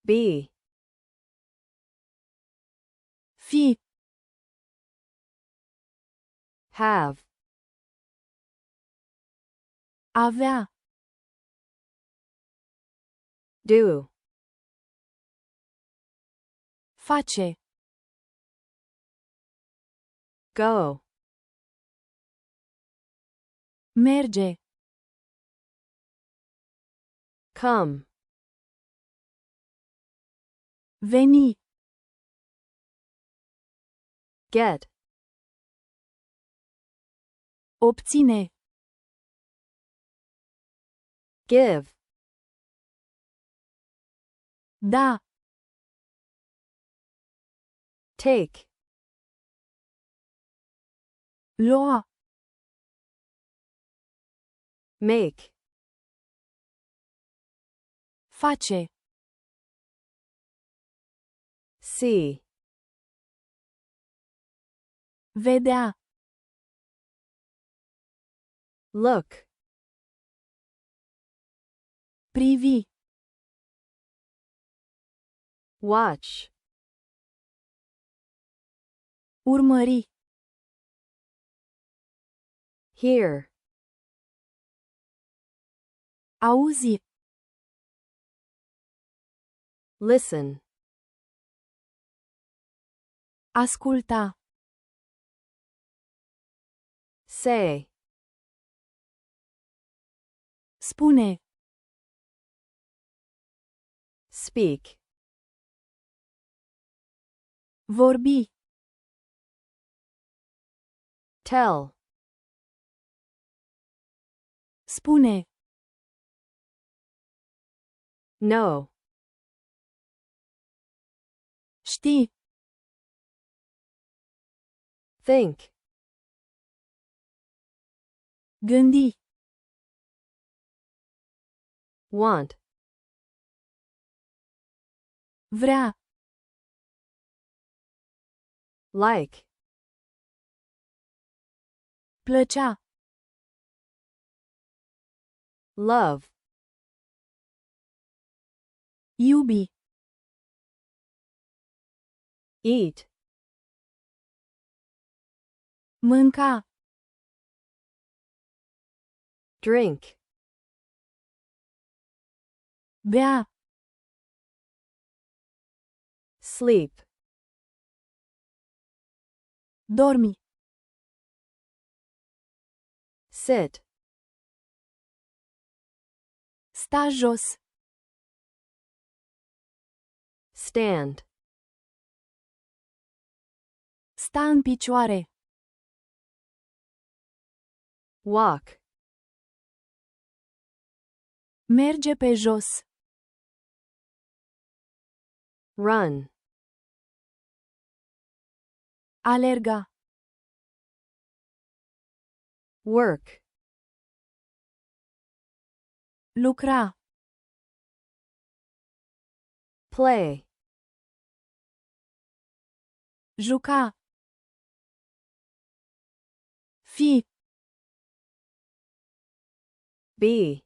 Be. Fi. Have. Avea. Do. Face. Go. Merge. Come. Veni. Get. Obține. Give. Da. Take. Lua. Make. Face. See. Vedea. Look. Privi. Watch. Urmări. Hear. Auzi. Listen. Asculta. Say. Spune. Speak. Vorbi. Tell. Spune. Know. Știi. Think. Gândi. Want. Vrea. Like. Plăcea. Love. Iubi. Eat. Mânca. Drink. Bea. Sleep. Dormi. Sit. Sta jos. Stand. Sta în picioare. Walk. Merge pe jos. Run. Alerga. Work. Lucra. Play. Juca. Fi. Be.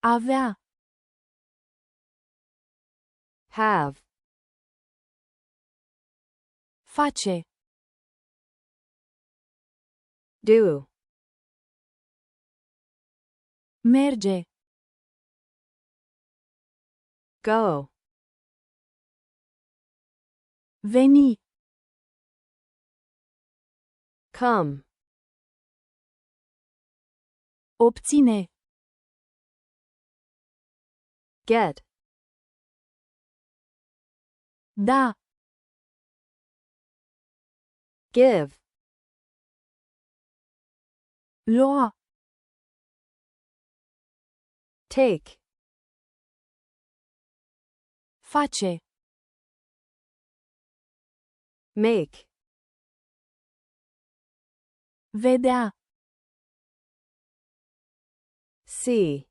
Avea. Have. Face. Do. Merge. Go. Veni. Come. Obține. Get. Da. Give. Lua. Take. Face. Make. Vedea. See.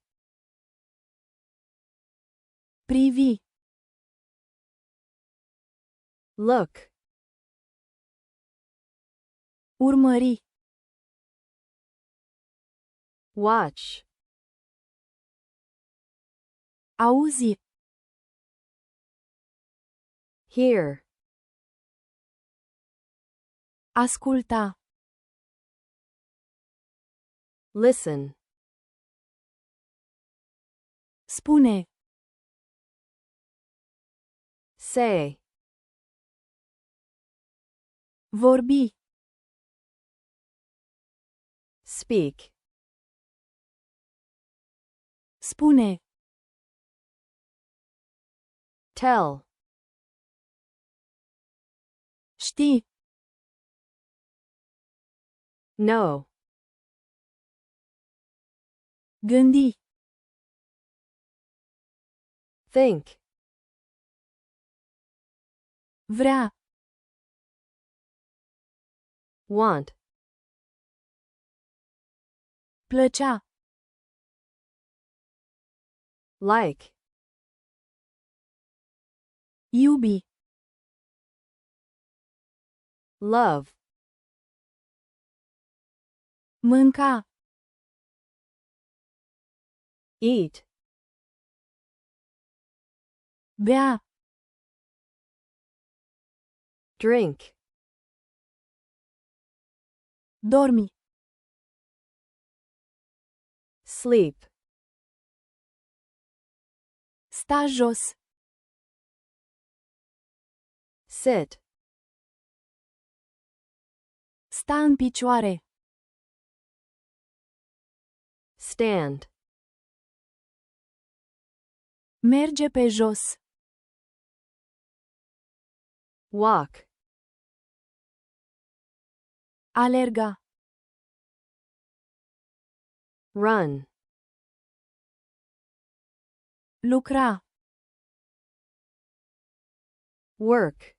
Privi. Look. Urmări. Watch. Auzi. Hear. Asculta. Listen. Spune. Say. Vorbi. Speak. Spune. Tell. Știi. Know. Gândi. Think. Vrea. Want. Plăcea. Like. Iubi. Love. Mânca. Eat. Bea. Drink. Dormi. Sleep. Sta jos. Sit. Sta în picioare. Stand. Merge pe jos. Walk. Alerga. Run. Lucra. Work.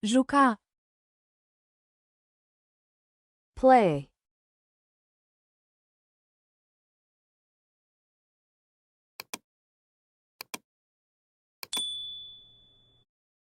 Juca. Play.